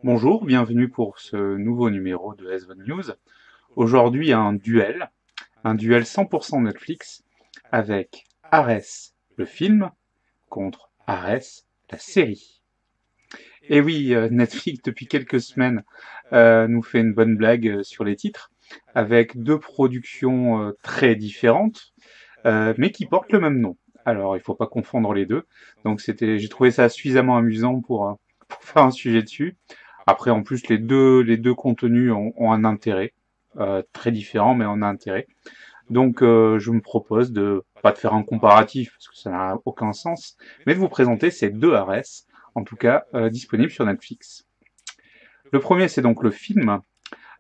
Bonjour, bienvenue pour ce nouveau numéro de SVOD News. Aujourd'hui, un duel 100% Netflix avec Ares, le film, contre Ares, la série. Et oui, Netflix, depuis quelques semaines, nous fait une bonne blague sur les titres, avec deux productions très différentes, mais qui portent le même nom. Alors, il faut pas confondre les deux. Donc, j'ai trouvé ça suffisamment amusant pour faire un sujet dessus. Après, en plus, les deux contenus ont un intérêt très différent, mais ont un intérêt. Donc, je me propose de pas de faire un comparatif parce que ça n'a aucun sens, mais de vous présenter ces deux Ares, en tout cas disponibles sur Netflix. Le premier, c'est donc le film,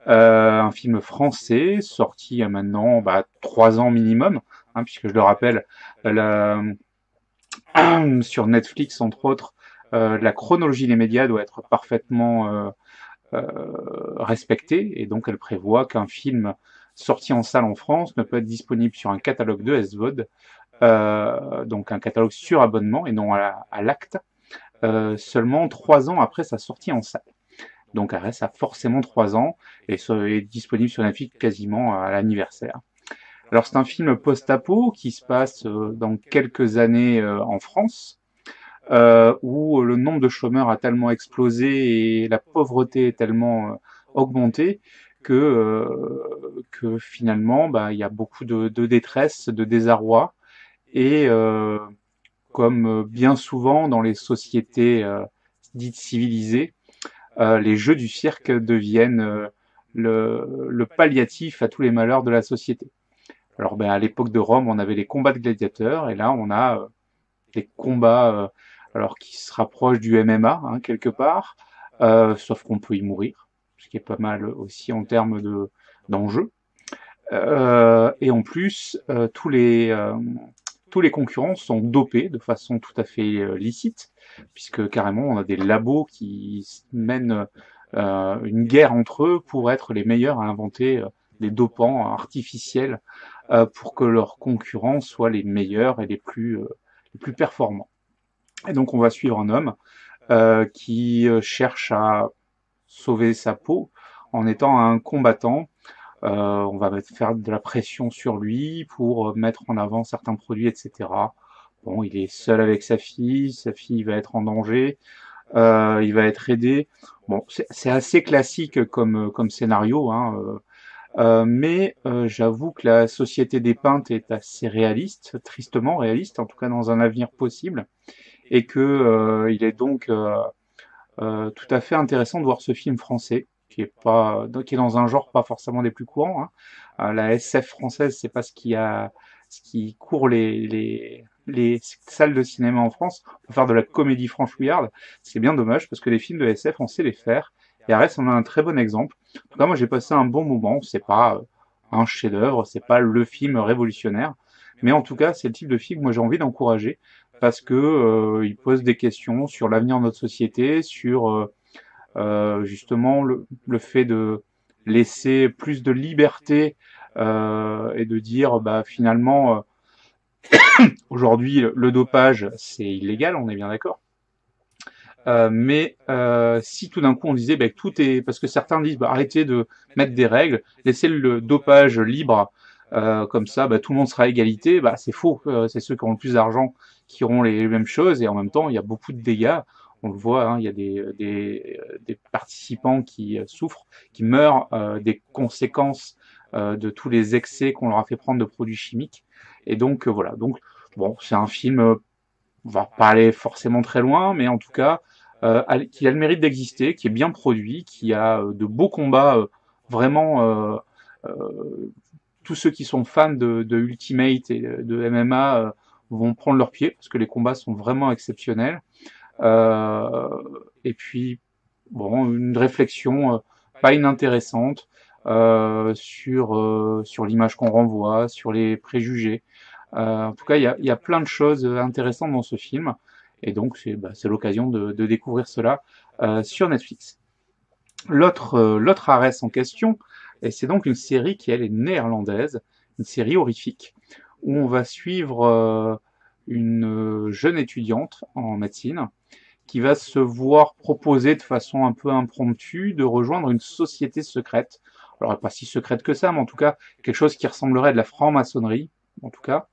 un film français sorti il y a maintenant 3 ans minimum, hein, puisque je le rappelle, la, sur Netflix entre autres, la chronologie des médias doit être parfaitement respectée, et donc elle prévoit qu'un film sorti en salle en France ne peut être disponible sur un catalogue de SVOD, donc un catalogue sur abonnement et non à l'acte, seulement 3 ans après sa sortie en salle. Donc Arès a forcément 3 ans et est disponible sur Netflix quasiment à l'anniversaire. Alors c'est un film post-apo qui se passe dans quelques années en France, où le nombre de chômeurs a tellement explosé et la pauvreté est tellement augmentée que finalement il y a beaucoup de détresse, de désarroi et comme bien souvent dans les sociétés dites civilisées, les jeux du cirque deviennent le palliatif à tous les malheurs de la société. Alors à l'époque de Rome, on avait les combats de gladiateurs et là on a des combats alors qui se rapprochent du MMA hein, quelque part, sauf qu'on peut y mourir, ce qui est pas mal aussi en termes d'enjeux. Et en plus, tous les concurrents sont dopés de façon tout à fait licite, puisque carrément on a des labos qui mènent une guerre entre eux pour être les meilleurs à inventer des dopants artificiels pour que leurs concurrents soient les meilleurs et les plus performants. Et donc on va suivre un homme qui cherche à sauver sa peau en étant un combattant. On va faire de la pression sur lui pour mettre en avant certains produits, etc. Bon, il est seul avec sa fille va être en danger, il va être aidé. Bon, c'est assez classique comme scénario, hein, mais j'avoue que la société dépeinte est assez réaliste, tristement réaliste, en tout cas dans un avenir possible, et que il est donc tout à fait intéressant de voir ce film français qui est dans un genre pas forcément des plus courants. Hein. La SF française, c'est pas ce qui court les salles de cinéma en France. On peut faire de la comédie franchouillarde. C'est bien dommage parce que les films de SF, on sait les faire. Et Arès en a un très bon exemple. En tout cas, moi, j'ai passé un bon moment. C'est pas un chef-d'œuvre, c'est pas le film révolutionnaire, mais en tout cas, c'est le type de film que moi j'ai envie d'encourager parce que il pose des questions sur l'avenir de notre société, sur justement le fait de laisser plus de liberté et de dire finalement aujourd'hui le dopage c'est illégal, on est bien d'accord. Mais si tout d'un coup on disait que tout est parce que certains disent arrêtez de mettre des règles, laissez le dopage libre, comme ça tout le monde sera à égalité, c'est faux. C'est ceux qui ont le plus d'argent qui auront les mêmes choses et en même temps il y a beaucoup de dégâts. On le voit, hein, il y a des participants qui souffrent, qui meurent des conséquences de tous les excès qu'on leur a fait prendre de produits chimiques. Et donc voilà. Donc bon, c'est un film. On va pas aller forcément très loin, mais en tout cas, qui a le mérite d'exister, qui est bien produit, qui a de beaux combats, vraiment. Tous ceux qui sont fans de Ultimate et de MMA vont prendre leur pied parce que les combats sont vraiment exceptionnels. Euh, et puis, bon, une réflexion pas inintéressante sur l'image qu'on renvoie, sur les préjugés. En tout cas, il y a plein de choses intéressantes dans ce film, et donc c'est l'occasion de découvrir cela sur Netflix. L'autre Arès en question, et c'est donc une série qui elle est néerlandaise, une série horrifique, où on va suivre une jeune étudiante en médecine qui va se voir proposer de façon un peu impromptue de rejoindre une société secrète. Alors pas si secrète que ça, mais en tout cas quelque chose qui ressemblerait à de la franc-maçonnerie, en tout cas,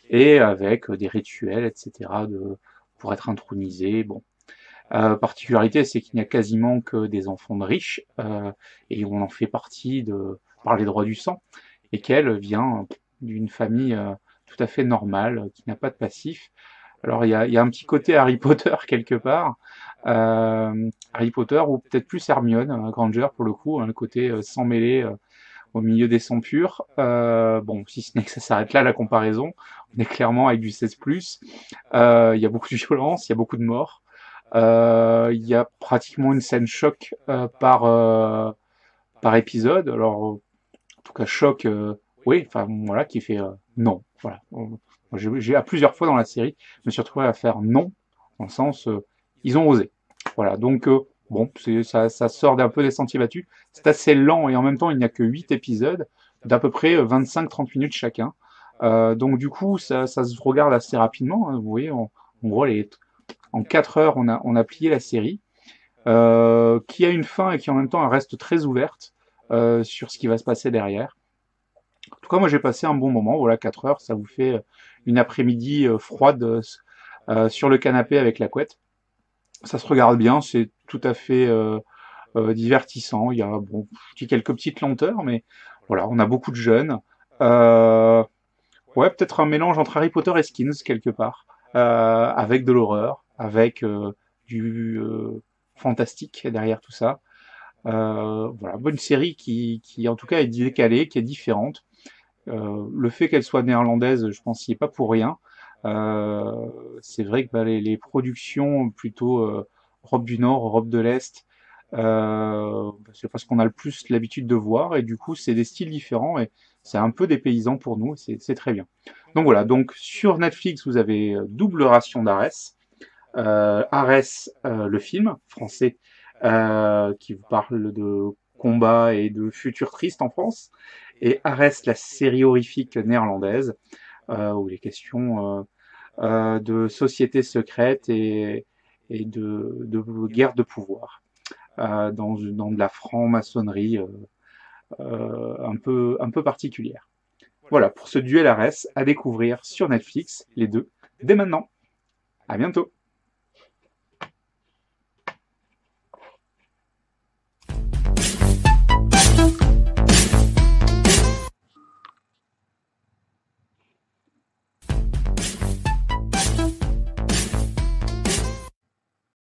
et avec des rituels, etc., pour être intronisé. Bon. Particularité, c'est qu'il n'y a quasiment que des enfants de riches, et on en fait partie par les droits du sang, et qu'elle vient d'une famille tout à fait normale, qui n'a pas de passif. Alors il y a un petit côté Harry Potter quelque part, Harry Potter ou peut-être plus Hermione Granger pour le coup, hein, le côté sang mêlé au milieu des sangs purs. Bon, si ce n'est que ça s'arrête là la comparaison, on est clairement avec du 16+. Il y a beaucoup de violence, il y a beaucoup de morts. Il y a pratiquement une scène choc par épisode. Alors, en tout cas, choc, oui, enfin voilà, qui fait non. Voilà. J'ai à plusieurs fois dans la série, je me suis retrouvé à faire non, dans le sens, ils ont osé. Voilà, donc bon, ça sort d'un peu des sentiers battus. C'est assez lent et en même temps, il n'y a que 8 épisodes d'à peu près 25-30 minutes chacun. Donc du coup, ça se regarde assez rapidement, hein. Vous voyez, en gros, en 4 heures, on a plié la série, qui a une fin et qui en même temps reste très ouverte sur ce qui va se passer derrière. En tout cas, moi j'ai passé un bon moment. Voilà, 4 heures, ça vous fait une après-midi froide sur le canapé avec la couette. Ça se regarde bien, c'est tout à fait divertissant. Il y a bon, quelques petites lenteurs, mais voilà, on a beaucoup de jeunes. Ouais, peut-être un mélange entre Harry Potter et Skins quelque part, avec de l'horreur, avec du fantastique derrière tout ça. Voilà, bonne série qui en tout cas est décalée, qui est différente. Le fait qu'elle soit néerlandaise, je pense qu'il n'y est pas pour rien. C'est vrai que bah, les productions plutôt Europe du Nord, Europe de l'Est, c'est parce qu'on a le plus l'habitude de voir et du coup c'est des styles différents et c'est un peu dépaysant pour nous, c'est très bien. Donc voilà, donc sur Netflix vous avez Double ration d'Arès, Arès le film français qui vous parle de combat et de futur triste en France, et Arès la série horrifique néerlandaise où il est question de sociétés secrètes et de guerre de pouvoir dans de la franc-maçonnerie un peu particulière. Voilà pour ce duel Arès à découvrir sur Netflix, les deux, dès maintenant. À bientôt.